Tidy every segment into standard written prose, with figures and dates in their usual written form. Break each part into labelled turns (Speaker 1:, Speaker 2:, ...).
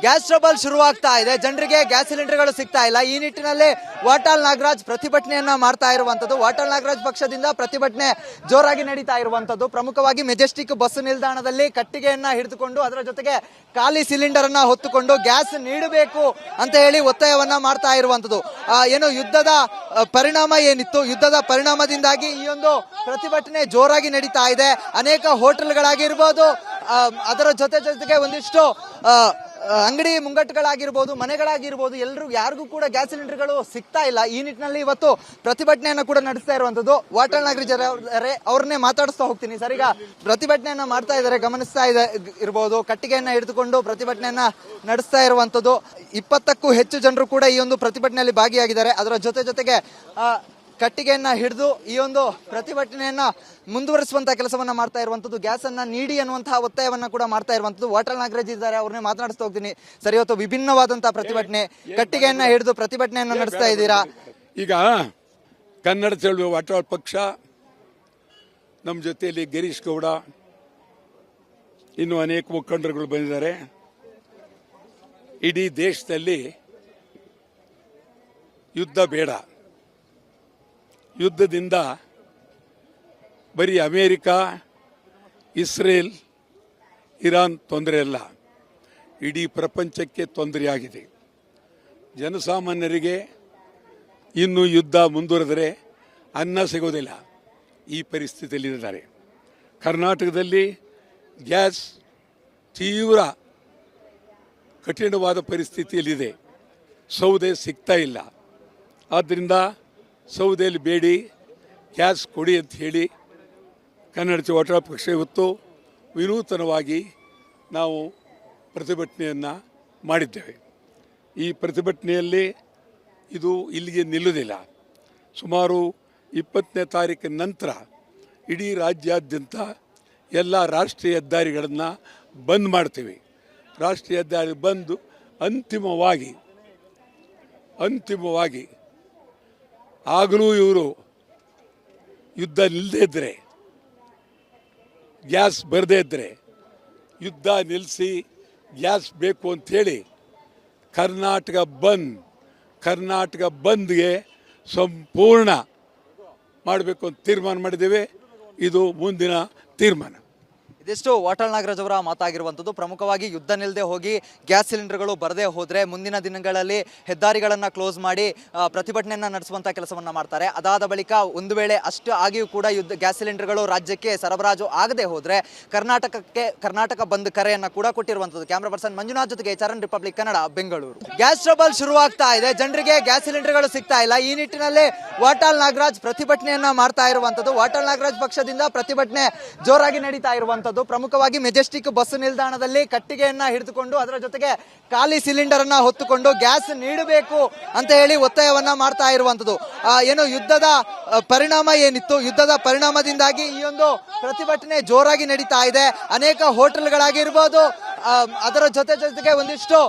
Speaker 1: Gas trouble ಶುರುವಾಗ್ತಾ ಇದೆ. ಜನರಿಗೆ ಗ್ಯಾಸ್ ಸಿಲಿಂಡರ್ಗಳು ಸಿಗ್ತಾ ಇಲ್ಲ. ಈ ನಿಟ್ಟಿನಲ್ಲಿ ವಾಟಾಳ್ ನಾಗರಾಜ್ ಪ್ರತಿಭಟನೆಯನ್ನ ಮಾಡ್ತಾ ಇರುವಂತದ್ದು. ವಾಟಾಳ್ ನಾಗರಾಜ್ ಪಕ್ಷದಿಂದ ಪ್ರತಿಭಟನೆ ಜೋರಾಗಿ ನಡೀತಾ ಇರುವಂತದ್ದು. ಪ್ರಮುಖವಾಗಿ ಮೆಜೆಸ್ಟಿಕ್ ಬಸ್ ನಿಲ್ದಾಣದಲ್ಲಿ ಕಟ್ಟಿಗೆಯನ್ನ ಹಿಡಿದುಕೊಂಡು ಅದರ ಜೊತೆಗೆ ಖಾಲಿ ಸಿಲಿಂಡರ್ ಅನ್ನ ಹೊತ್ತುಕೊಂಡು ಗ್ಯಾಸ್ ನೀಡಬೇಕು ಅಂತ ಹೇಳಿ ಒತ್ತಾಯವನ್ನ ಮಾಡ್ತಾ ಇರುವಂತದ್ದು. ಏನು ಯುದ್ಧದ ಪರಿಣಾಮ ಏನಿತ್ತು, ಯುದ್ಧದ ಪರಿಣಾಮದಿಂದಾಗಿ ಈ ಒಂದು ಪ್ರತಿಭಟನೆ ಜೋರಾಗಿ ನಡೀತಾ ಇದೆ. ಅನೇಕ ಹೋಟೆಲ್ಗಳಾಗಿರ್ಬೋದು, ಅದರ ಜೊತೆಗೆ ಒಂದಿಷ್ಟು ಅಂಗಡಿ ಮುಂಗಟ್ಟುಗಳಾಗಿರ್ಬೋದು, ಮನೆಗಳಾಗಿರ್ಬೋದು, ಯಾರಿಗೂ ಕೂಡ ಗ್ಯಾಸ್ ಸಿಲಿಂಡರ್ಗಳು ಸಿಗ್ತಾ ಇಲ್ಲ. ಈ ನಿಟ್ಟಿನಲ್ಲಿ ಇವತ್ತು ಪ್ರತಿಭಟನೆಯನ್ನ ಕೂಡ ನಡೆಸ್ತಾ ಇರುವಂತದ್ದು. ವಾಟಾಳ್ ನಾಗರಾಜ್ ಅವ್ರನ್ನೇ ಮಾತಾಡಿಸ್ತಾ ಹೋಗ್ತೀನಿ. ಸರ್, ಈಗ ಪ್ರತಿಭಟನೆಯನ್ನ ಮಾಡ್ತಾ ಇದ್ದಾರೆ, ಗಮನಿಸ್ತಾ ಇರ್ಬೋದು. ಕಟ್ಟಿಗೆಯನ್ನ ಹಿಡಿದುಕೊಂಡು ಪ್ರತಿಭಟನೆಯನ್ನ ನಡೆಸ್ತಾ ಇರುವಂತದ್ದು. 20ಕ್ಕೂ ಹೆಚ್ಚು ಜನರು ಕೂಡ ಈ ಒಂದು ಪ್ರತಿಭಟನೆಯಲ್ಲಿ ಭಾಗಿಯಾಗಿದ್ದಾರೆ. ಅದರ ಜೊತೆಗೆ ಕಟ್ಟಿಗೆಯನ್ನ ಹಿಡಿದು ಈ ಒಂದು ಪ್ರತಿಭಟನೆಯನ್ನ ಮುಂದುವರಿಸುವಂತ ಕೆಲಸವನ್ನ ಮಾಡ್ತಾ ಇರುವಂತದ್ದು. ಗ್ಯಾಸ್ ಅನ್ನ ನೀಡಿ ಅನ್ನುವಂತಹ ಒತ್ತಾಯವನ್ನ ಕೂಡ ಮಾಡ್ತಾ ಇರುವಂತದ್ದು. ವಾಟಾಳ್ ನಾಗರಾಜ್ ಇದ್ದಾರೆ, ಅವ್ರನ್ನೇ ಮಾತನಾಡಿಸ್ತಾ ಹೋಗ್ತೀನಿ. ಸರ್, ಇವತ್ತು ವಿಭಿನ್ನವಾದಂತಹ ಪ್ರತಿಭಟನೆ, ಕಟ್ಟಿಗೆಯನ್ನ ಹಿಡಿದು ಪ್ರತಿಭಟನೆಯನ್ನ ನಡೆಸ್ತಾ ಇದ್ದೀರಾ.
Speaker 2: ಈಗ ಕನ್ನಡ ಚಳುವಳಿ ವಾಟಾಳ್ ಪಕ್ಷ, ನಮ್ಮ ಜೊತೆಯಲ್ಲಿ ಗಿರೀಶ್ ಗೌಡ, ಇನ್ನು ಅನೇಕ ಮುಖಂಡರುಗಳು ಬಂದಿದ್ದಾರೆ. ಇಡೀ ದೇಶದಲ್ಲಿ ಯುದ್ಧ ಬೇಡ. ಯುದ್ಧದಿಂದ ಬರೀ ಅಮೇರಿಕ, ಇಸ್ರೇಲ್, ಇರಾನ್ ತೊಂದರೆ ಅಲ್ಲ, ಇಡೀ ಪ್ರಪಂಚಕ್ಕೆ ತೊಂದರೆಯಾಗಿದೆ. ಜನಸಾಮಾನ್ಯರಿಗೆ ಇನ್ನು ಯುದ್ಧ ಮುಂದುವರೆದರೆ ಅನ್ನ ಸಿಗೋದಿಲ್ಲ, ಈ ಪರಿಸ್ಥಿತಿಯಲ್ಲಿದ್ದಾರೆ. ಕರ್ನಾಟಕದಲ್ಲಿ ಗ್ಯಾಸ್ ತೀವ್ರ ಕಠಿಣವಾದ ಪರಿಸ್ಥಿತಿಯಲ್ಲಿದೆ. ಸೌದೆ ಸಿಗ್ತಾ ಇಲ್ಲ. ಆದ್ದರಿಂದ ಸೌದೆಯಲ್ಲಿ ಬೇಡಿ, ಗ್ಯಾಸ್ ಕೊಡಿ ಅಂತ ಹೇಳಿ ಕನ್ನಡ ವಾಟಾಳ್ ಪಕ್ಷ ಇವತ್ತು ವಿನೂತನವಾಗಿ ನಾವು ಪ್ರತಿಭಟನೆಯನ್ನು ಮಾಡಿದ್ದೇವೆ. ಈ ಪ್ರತಿಭಟನೆಯಲ್ಲಿ ಇದು ಇಲ್ಲಿಗೆ ನಿಲ್ಲುವುದಿಲ್ಲ. ಸುಮಾರು 20ನೇ ತಾರೀಕಿನ ನಂತರ ಇಡೀ ರಾಜ್ಯಾದ್ಯಂತ ಎಲ್ಲ ರಾಷ್ಟ್ರೀಯ ಹೆದ್ದಾರಿಗಳನ್ನು ಬಂದ್ ಮಾಡ್ತೀವಿ. ರಾಷ್ಟ್ರೀಯ ಹೆದ್ದಾರಿ ಬಂದು ಅಂತಿಮವಾಗಿ ಆಗಲೂ ಇವರು ಯುದ್ಧ ನಿಲ್ಲದೇ ಇದ್ದರೆ, ಗ್ಯಾಸ್ ಬರದೇ ಇದ್ದರೆ ಯುದ್ಧ ನಿಲ್ಲಿಸಿ ಗ್ಯಾಸ್ ಬೇಕು ಅಂಥೇಳಿ ಕರ್ನಾಟಕ ಬಂದ್ಗೆ ಸಂಪೂರ್ಣ ಮಾಡಬೇಕು ಅಂತ ತೀರ್ಮಾನ ಮಾಡಿದ್ದೇವೆ. ಇದು ಮುಂದಿನ ತೀರ್ಮಾನ.
Speaker 1: ಇದಿಷ್ಟು ವಾಟಾಳ್ ನಾಗರಾಜ್ ಅವರ ಮಾತಾಗಿರುವಂಥದ್ದು. ಪ್ರಮುಖವಾಗಿ ಯುದ್ಧ ನಿಲ್ಲದೆ ಹೋಗಿ ಗ್ಯಾಸ್ ಸಿಲಿಂಡರ್ಗಳು ಬರದೇ ಹೋದರೆ ಮುಂದಿನ ದಿನಗಳಲ್ಲಿ ಹೆದ್ದಾರಿಗಳನ್ನು ಕ್ಲೋಸ್ ಮಾಡಿ ಪ್ರತಿಭಟನೆಯನ್ನು ನಡೆಸುವಂಥ ಕೆಲಸವನ್ನು ಮಾಡ್ತಾರೆ. ಅದಾದ ಬಳಿಕ ಒಂದು ವೇಳೆ ಅಷ್ಟು ಆಗಿಯೂ ಕೂಡ ಗ್ಯಾಸ್ ಸಿಲಿಂಡರ್ಗಳು ರಾಜ್ಯಕ್ಕೆ ಸರಬರಾಜು ಆಗದೆ ಹೋದರೆ ಕರ್ನಾಟಕ ಬಂದ್ ಕರೆಯನ್ನು ಕೂಡ ಕೊಟ್ಟಿರುವಂಥದ್ದು. ಕ್ಯಾಮ್ರಾ ಪರ್ಸನ್ ಮಂಜುನಾಥ್ ಜೊತೆಗೆ Charan, Republic Kannada, Bengaluru. Gas trouble ಶುರುವಾಗ್ತಾ ಇದೆ. ಜನರಿಗೆ ಗ್ಯಾಸ್ ಸಿಲಿಂಡರ್ಗಳು ಸಿಗ್ತಾ ಇಲ್ಲ. ಈ ನಿಟ್ಟಿನಲ್ಲಿ ವಾಟಾಳ್ ನಾಗರಾಜ್ ಪ್ರತಿಭಟನೆಯನ್ನ ಮಾಡ್ತಾ ಇರುವಂಥದ್ದು. ವಾಟಾಳ್ ನಾಗರಾಜ್ ಪಕ್ಷದಿಂದ ಪ್ರತಿಭಟನೆ ಜೋರಾಗಿ ನಡೀತಾ ಇರುವಂಥದ್ದು. ಪ್ರಮುಖವಾಗಿ ಮೆಜೆಸ್ಟಿಕ್ ಬಸ್ ನಿಲ್ದಾಣದಲ್ಲಿ ಕಟ್ಟಿಗೆಯನ್ನ ಹಿಡಿದುಕೊಂಡು ಅದರ ಜೊತೆಗೆ ಖಾಲಿ ಸಿಲಿಂಡರ್ ಅನ್ನ ಹೊತ್ತುಕೊಂಡು ಗ್ಯಾಸ್ ನೀಡಬೇಕು ಅಂತ ಹೇಳಿ ಒತ್ತಾಯವನ್ನ ಮಾಡ್ತಾ ಇರುವಂತದ್ದು. ಏನು ಯುದ್ಧದ ಪರಿಣಾಮ ಏನಿತ್ತು, ಯುದ್ಧದ ಪರಿಣಾಮದಿಂದಾಗಿ ಈ ಒಂದು ಪ್ರತಿಭಟನೆ ಜೋರಾಗಿ ನಡೀತಾ ಇದೆ. ಅನೇಕ ಹೋಟೆಲ್ಗಳಾಗಿರ್ಬೋದು, ಅದರ ಜೊತೆಗೆ ಒಂದಿಷ್ಟು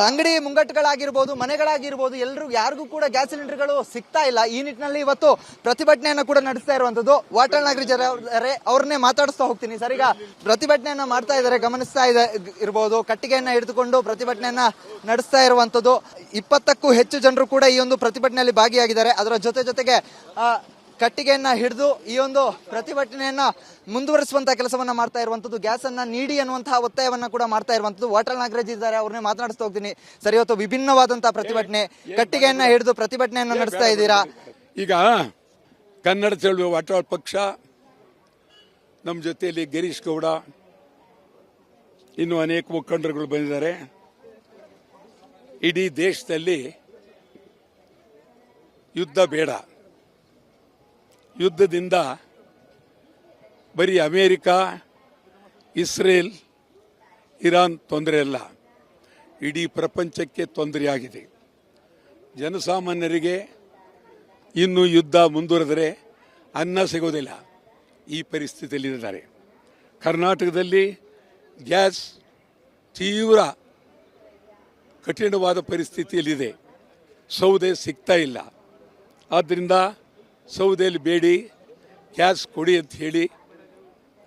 Speaker 1: ಅಂಗಡಿ ಮುಂಗಟ್ಟುಗಳಾಗಿರ್ಬೋದು, ಮನೆಗಳಾಗಿರ್ಬೋದು, ಯಾರಿಗೂ ಕೂಡ ಗ್ಯಾಸ್ ಸಿಲಿಂಡರ್ಗಳು ಸಿಗ್ತಾ ಇಲ್ಲ. ಈ ನಿಟ್ಟಿನಲ್ಲಿ ಇವತ್ತು ಪ್ರತಿಭಟನೆಯನ್ನ ಕೂಡ ನಡೆಸ್ತಾ ಇರುವಂತದ್ದು. ವಾಟಾಳ್ ನಾಗರಾಜ್ ಅವ್ರನ್ನೇ ಮಾತಾಡಿಸ್ತಾ ಹೋಗ್ತೀನಿ. ಸರ್, ಈಗ ಪ್ರತಿಭಟನೆಯನ್ನ ಮಾಡ್ತಾ ಇದ್ದಾರೆ, ಗಮನಿಸ್ತಾ ಇರ್ಬೋದು. ಕಟ್ಟಿಗೆಯನ್ನ ಹಿಡಿದುಕೊಂಡು ಪ್ರತಿಭಟನೆಯನ್ನ ನಡೆಸ್ತಾ ಇರುವಂತದ್ದು. 20ಕ್ಕೂ ಹೆಚ್ಚು ಜನರು ಕೂಡ ಈ ಒಂದು ಪ್ರತಿಭಟನೆಯಲ್ಲಿ ಭಾಗಿಯಾಗಿದ್ದಾರೆ. ಅದರ ಜೊತೆಗೆ ಕಟ್ಟಿಗೆಯನ್ನ ಹಿಡಿದು ಈ ಒಂದು ಪ್ರತಿಭಟನೆಯನ್ನ ಮುಂದುವರಿಸುವಂತಹ ಕೆಲಸವನ್ನ ಮಾಡ್ತಾ ಇರುವಂತದ್ದು. ಗ್ಯಾಸ್ ಅನ್ನ ನೀಡಿ ಅನ್ನುವಂತಹ ಒತ್ತಾಯವನ್ನ ಕೂಡ ಮಾಡ್ತಾ ಇರುವಂತದ್ದು. ವಾಟಾಳ್ ನಾಗರಾಜ್ ಇದ್ದಾರೆ, ಅವ್ರನ್ನೇ ಮಾತನಾಡಿಸ್ತಾ ಹೋಗ್ತೀನಿ. ಸರ್, ಇವತ್ತು ವಿಭಿನ್ನವಾದಂತಹ ಪ್ರತಿಭಟನೆ, ಕಟ್ಟಿಗೆಯನ್ನ ಹಿಡಿದು ಪ್ರತಿಭಟನೆಯನ್ನ ನಡೆಸ್ತಾ ಇದ್ದೀರಾ.
Speaker 2: ಈಗ ಕನ್ನಡ ಚಳುವಳಿ ವಾಟಾಳ್ ಪಕ್ಷ, ನಮ್ಮ ಜೊತೆಯಲ್ಲಿ ಗಿರೀಶ್ ಗೌಡ, ಇನ್ನು ಅನೇಕ ಮುಖಂಡರುಗಳು ಬಂದಿದ್ದಾರೆ. ಇಡೀ ದೇಶದಲ್ಲಿ ಯುದ್ಧ ಬೇಡ. ಯುದ್ಧದಿಂದ ಬರೀ ಅಮೇರಿಕ, ಇಸ್ರೇಲ್, ಇರಾನ್ ತೊಂದರೆ ಅಲ್ಲ, ಇಡೀ ಪ್ರಪಂಚಕ್ಕೆ ತೊಂದರೆಯಾಗಿದೆ. ಜನಸಾಮಾನ್ಯರಿಗೆ ಇನ್ನು ಯುದ್ಧ ಮುಂದುವರೆದರೆ ಅನ್ನ ಸಿಗೋದಿಲ್ಲ, ಈ ಪರಿಸ್ಥಿತಿಯಲ್ಲಿದ್ದಾರೆ. ಕರ್ನಾಟಕದಲ್ಲಿ ಗ್ಯಾಸ್ ತೀವ್ರ ಕಠಿಣವಾದ ಪರಿಸ್ಥಿತಿಯಲ್ಲಿದೆ. ಸೌದೆ ಸಿಗ್ತಾ ಇಲ್ಲ. ಆದ್ದರಿಂದ ಸೌದೆಯಲ್ಲಿ ಬೇಡಿ, ಗ್ಯಾಸ್ ಕೊಡಿ ಅಂತ ಹೇಳಿ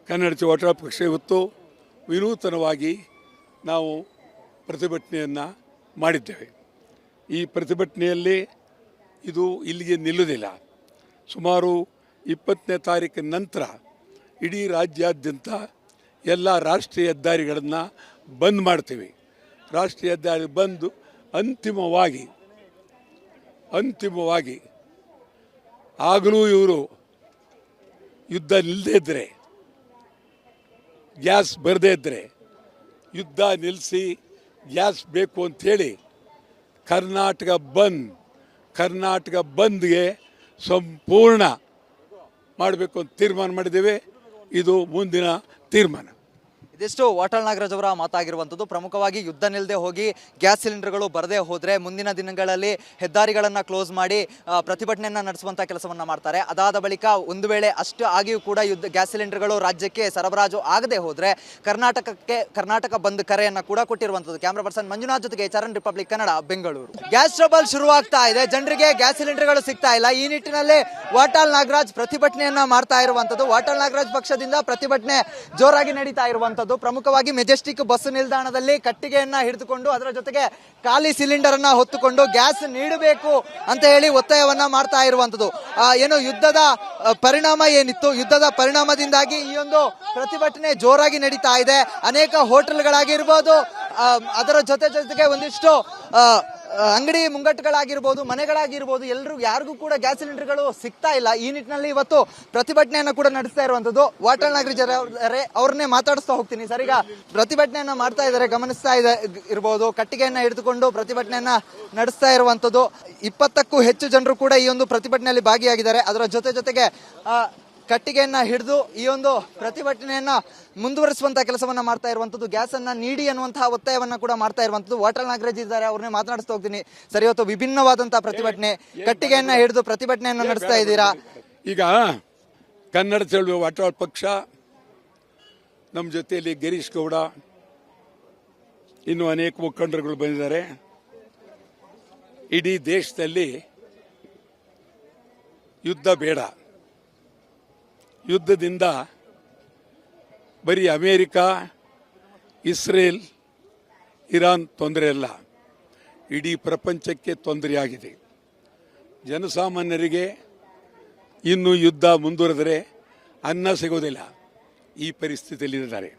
Speaker 2: ಕನ್ನಡ ವಾಟಾಳ್ ಪಕ್ಷ ಇವತ್ತು ವಿನೂತನವಾಗಿ ನಾವು ಪ್ರತಿಭಟನೆಯನ್ನು ಮಾಡಿದ್ದೇವೆ. ಈ ಪ್ರತಿಭಟನೆಯಲ್ಲಿ ಇದು ಇಲ್ಲಿಗೆ ನಿಲ್ಲುವುದಿಲ್ಲ. ಸುಮಾರು 20ನೇ ತಾರೀಕಿನ ನಂತರ ಇಡೀ ರಾಜ್ಯಾದ್ಯಂತ ಎಲ್ಲ ರಾಷ್ಟ್ರೀಯ ಹೆದ್ದಾರಿಗಳನ್ನು ಬಂದ್ ಮಾಡ್ತೀವಿ. ರಾಷ್ಟ್ರೀಯ ಹೆದ್ದಾರಿ ಬಂದು ಅಂತಿಮವಾಗಿ ಆಗಲೂ ಇವರು ಯುದ್ಧ ನಿಲ್ಲದೇ ಇದ್ದರೆ, ಗ್ಯಾಸ್ ಬರದೇ ಇದ್ದರೆ ಯುದ್ಧ ನಿಲ್ಲಿಸಿ ಗ್ಯಾಸ್ ಬೇಕು ಅಂಥೇಳಿ ಕರ್ನಾಟಕ ಬಂದ್ಗೆ ಸಂಪೂರ್ಣ ಮಾಡಬೇಕು ಅಂತ ತೀರ್ಮಾನ ಮಾಡಿದ್ದೇವೆ. ಇದು ಮುಂದಿನ ತೀರ್ಮಾನ.
Speaker 1: ಇದಿಷ್ಟು ವಾಟಾಳ್ ನಾಗರಾಜ್ ಅವರ ಮಾತಾಗಿರುವಂಥದ್ದು. ಪ್ರಮುಖವಾಗಿ ಯುದ್ಧ ನಿಲ್ಲದೆ ಹೋಗಿ ಗ್ಯಾಸ್ ಸಿಲಿಂಡರ್ಗಳು ಬರದೇ ಹೋದರೆ ಮುಂದಿನ ದಿನಗಳಲ್ಲಿ ಹೆದ್ದಾರಿಗಳನ್ನು ಕ್ಲೋಸ್ ಮಾಡಿ ಪ್ರತಿಭಟನೆಯನ್ನು ನಡೆಸುವಂಥ ಕೆಲಸವನ್ನು ಮಾಡ್ತಾರೆ. ಅದಾದ ಬಳಿಕ ಒಂದು ವೇಳೆ ಅಷ್ಟು ಆಗಿಯೂ ಕೂಡ ಗ್ಯಾಸ್ ಸಿಲಿಂಡರ್ಗಳು ರಾಜ್ಯಕ್ಕೆ ಸರಬರಾಜು ಆಗದೆ ಹೋದರೆ ಕರ್ನಾಟಕ ಬಂದ್ ಕರೆಯನ್ನು ಕೂಡ ಕೊಟ್ಟಿರುವಂಥದ್ದು. ಕ್ಯಾಮ್ರಾ ಪರ್ಸನ್ ಮಂಜುನಾಥ್ ಜೊತೆಗೆ Charan, Republic Kannada, Bengaluru. Gas trouble ಶುರುವಾಗ್ತಾ ಇದೆ, ಜನರಿಗೆ ಗ್ಯಾಸ್ ಸಿಲಿಂಡರ್ಗಳು ಸಿಗ್ತಾ ಇಲ್ಲ. ಈ ನಿಟ್ಟಿನಲ್ಲಿ ವಾಟಾಳ್ ನಾಗರಾಜ್ ಪ್ರತಿಭಟನೆಯನ್ನ ಮಾಡ್ತಾ ಇರುವಂಥದ್ದು. ವಾಟಾಳ್ ನಾಗರಾಜ್ ಪಕ್ಷದಿಂದ ಪ್ರತಿಭಟನೆ ಜೋರಾಗಿ ನಡೀತಾ ಇರುವಂಥದ್ದು. ಪ್ರಮುಖವಾಗಿ ಮೆಜೆಸ್ಟಿಕ್ ಬಸ್ ನಿಲ್ದಾಣದಲ್ಲಿ ಕಟ್ಟಿಗೆಯನ್ನ ಹಿಡಿದುಕೊಂಡು ಅದರ ಜೊತೆಗೆ ಖಾಲಿ ಸಿಲಿಂಡರ್ ಅನ್ನ ಹೊತ್ತುಕೊಂಡು ಗ್ಯಾಸ್ ನೀಡಬೇಕು ಅಂತ ಹೇಳಿ ಒತ್ತಾಯವನ್ನ ಮಾಡ್ತಾ ಇರುವಂತದ್ದು. ಏನು ಯುದ್ಧದ ಪರಿಣಾಮ ಏನಿತ್ತು, ಯುದ್ಧದ ಪರಿಣಾಮದಿಂದಾಗಿ ಈ ಒಂದು ಪ್ರತಿಭಟನೆ ಜೋರಾಗಿ ನಡೀತಾ ಇದೆ. ಅನೇಕ ಹೋಟೆಲ್ಗಳಾಗಿರ್ಬೋದು, ಅದರ ಜೊತೆಗೆ ಒಂದಿಷ್ಟು ಅಂಗಡಿ ಮುಂಗಟ್ಟುಗಳಾಗಿರ್ಬೋದು, ಮನೆಗಳಾಗಿರ್ಬೋದು, ಯಾರಿಗೂ ಕೂಡ ಗ್ಯಾಸ್ ಸಿಲಿಂಡರ್ಗಳು ಸಿಗ್ತಾ ಇಲ್ಲ. ಈ ನಿಟ್ಟಿನಲ್ಲಿ ಇವತ್ತು ಪ್ರತಿಭಟನೆಯನ್ನ ಕೂಡ ನಡೆಸ್ತಾ ಇರುವಂತದ್ದು. ವಾಟಾಳ್ ನಾಗರಾಜ್ ಅವ್ರನ್ನೇ ಮಾತಾಡಿಸ್ತಾ ಹೋಗ್ತೀನಿ. ಸರ್, ಈಗ ಪ್ರತಿಭಟನೆಯನ್ನ ಮಾಡ್ತಾ ಇದ್ದಾರೆ, ಗಮನಿಸ್ತಾ ಇರ್ಬೋದು, ಕಟ್ಟಿಗೆಯನ್ನ ಹಿಡಿದುಕೊಂಡು ಪ್ರತಿಭಟನೆಯನ್ನ ನಡೆಸ್ತಾ ಇರುವಂತದ್ದು. 20ಕ್ಕೂ ಹೆಚ್ಚು ಜನರು ಕೂಡ ಈ ಒಂದು ಪ್ರತಿಭಟನೆಯಲ್ಲಿ ಭಾಗಿಯಾಗಿದ್ದಾರೆ. ಅದರ ಜೊತೆಗೆ ಕಟ್ಟಿಗೆಯನ್ನ ಹಿಡಿದು ಈ ಒಂದು ಪ್ರತಿಭಟನೆಯನ್ನ ಮುಂದುವರಿಸುವಂತ ಕೆಲಸವನ್ನ ಮಾಡ್ತಾ ಇರುವಂತದ್ದು. ಗ್ಯಾಸ್ ಅನ್ನ ನೀಡಿ ಅನ್ನುವಂತಹ ಒತ್ತಾಯವನ್ನ ಕೂಡ ಮಾಡ್ತಾ ಇರುವಂತದ್ದು. ವಾಟಾಳ್ ನಾಗರಾಜ್ ಇದ್ದಾರೆ, ಅವ್ರನ್ನೇ ಮಾತನಾಡಿಸ್ತಾ ಹೋಗ್ತೀನಿ. ಸರಿ, ಇವತ್ತು ವಿಭಿನ್ನವಾದಂತಹ ಪ್ರತಿಭಟನೆ, ಕಟ್ಟಿಗೆಯನ್ನ ಹಿಡಿದು ಪ್ರತಿಭಟನೆಯನ್ನ ನಡೆಸ್ತಾ ಇದ್ದೀರಾ.
Speaker 2: ಈಗ ಕನ್ನಡ ಚಳುವಳಿ ವಾಟಾಳ್ ಪಕ್ಷ, ನಮ್ಮ ಜೊತೆಯಲ್ಲಿ ಗಿರೀಶ್ ಗೌಡ, ಇನ್ನು ಅನೇಕ ಮುಖಂಡರುಗಳು ಬಂದಿದ್ದಾರೆ. ಇಡೀ ದೇಶದಲ್ಲಿ ಯುದ್ಧ ಬೇಡ. ಯುದ್ಧದಿಂದ ಬರೀ ಅಮೇರಿಕ, ಇಸ್ರೇಲ್, ಇರಾನ್ ತೊಂದರೆ ಅಲ್ಲ, ಇಡೀ ಪ್ರಪಂಚಕ್ಕೆ ತೊಂದರೆಯಾಗಿದೆ. ಜನಸಾಮಾನ್ಯರಿಗೆ ಇನ್ನು ಯುದ್ಧ ಮುಂದುವರೆದರೆ ಅನ್ನ ಸಿಗೋದಿಲ್ಲ, ಈ ಪರಿಸ್ಥಿತಿಯಲ್ಲಿದ್ದಾರೆ.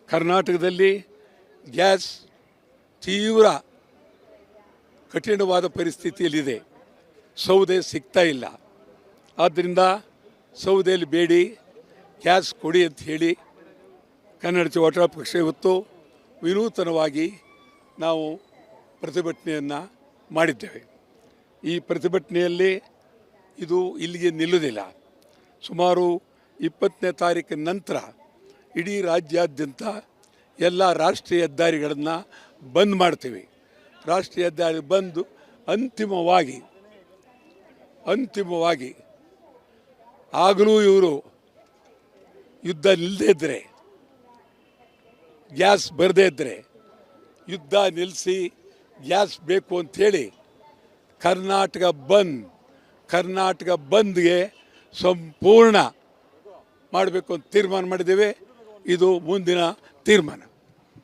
Speaker 2: ಕರ್ನಾಟಕದಲ್ಲಿ ಗ್ಯಾಸ್ ತೀವ್ರ ಕಠಿಣವಾದ ಪರಿಸ್ಥಿತಿಯಲ್ಲಿದೆ. ಸೌದೆ ಸಿಗ್ತಾ ಇಲ್ಲ. ಆದ್ದರಿಂದ ಸೌದೆಯಲ್ಲಿ ಬೇಡಿ ಗ್ಯಾಸ್ ಕೊಡಿ ಅಂತ ಹೇಳಿ ಕನ್ನಡ ವಾಟಾಳ್ ಪಕ್ಷ ಇವತ್ತು ವಿನೂತನವಾಗಿ ನಾವು ಪ್ರತಿಭಟನೆಯನ್ನು ಮಾಡಿದ್ದೇವೆ. ಈ ಪ್ರತಿಭಟನೆಯಲ್ಲಿ ಇದು ಇಲ್ಲಿಗೆ ನಿಲ್ಲುವುದಿಲ್ಲ. ಸುಮಾರು 20ನೇ ತಾರೀಕಿನ ನಂತರ ಇಡೀ ರಾಜ್ಯಾದ್ಯಂತ ಎಲ್ಲ ರಾಷ್ಟ್ರೀಯ ಹೆದ್ದಾರಿಗಳನ್ನು ಬಂದ್ ಮಾಡ್ತೀವಿ. ರಾಷ್ಟ್ರೀಯ ಹೆದ್ದಾರಿ ಬಂದು ಅಂತಿಮವಾಗಿ ಆಗಲೂ ಇವರು ಯುದ್ಧ ನಿಲ್ಲದೇ ಇದ್ದರೆ, ಗ್ಯಾಸ್ ಬರದೇ ಇದ್ದರೆ ಯುದ್ಧ ನಿಲ್ಲಿಸಿ ಗ್ಯಾಸ್ ಬೇಕು ಅಂಥೇಳಿ ಕರ್ನಾಟಕ ಬಂದ್ಗೆ ಸಂಪೂರ್ಣ ಮಾಡಬೇಕು ಅಂತ ತೀರ್ಮಾನ ಮಾಡಿದ್ದೇವೆ. ಇದು ಮುಂದಿನ ತೀರ್ಮಾನ.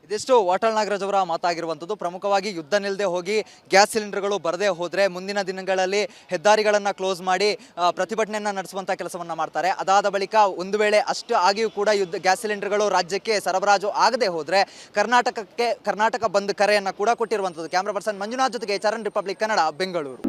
Speaker 1: ಇದಿಷ್ಟು ವಾಟಾಳ್ ನಾಗರಾಜ್ ಅವರ ಮಾತಾಗಿರುವಂಥದ್ದು. ಪ್ರಮುಖವಾಗಿ ಯುದ್ಧ ನಿಲ್ಲದೆ ಹೋಗಿ ಗ್ಯಾಸ್ ಸಿಲಿಂಡರ್ಗಳು ಬರದೇ ಹೋದರೆ ಮುಂದಿನ ದಿನಗಳಲ್ಲಿ ಹೆದ್ದಾರಿಗಳನ್ನು ಕ್ಲೋಸ್ ಮಾಡಿ ಪ್ರತಿಭಟನೆಯನ್ನು ನಡೆಸುವಂಥ ಕೆಲಸವನ್ನು ಮಾಡ್ತಾರೆ. ಅದಾದ ಬಳಿಕ ಒಂದು ವೇಳೆ ಅಷ್ಟು ಆಗಿಯೂ ಕೂಡ ಗ್ಯಾಸ್ ಸಿಲಿಂಡರ್ಗಳು ರಾಜ್ಯಕ್ಕೆ ಸರಬರಾಜು ಆಗದೆ ಹೋದರೆ ಕರ್ನಾಟಕ ಬಂದ್ ಕರೆಯನ್ನು ಕೂಡ ಕೊಟ್ಟಿರುವಂಥದ್ದು. ಕ್ಯಾಮ್ರಾ ಪರ್ಸನ್ ಮಂಜುನಾಥ್ ಜೊತೆಗೆ ಚರಣ್, ರಿಪಬ್ಲಿಕ್ ಕನ್ನಡ, ಬೆಂಗಳೂರು.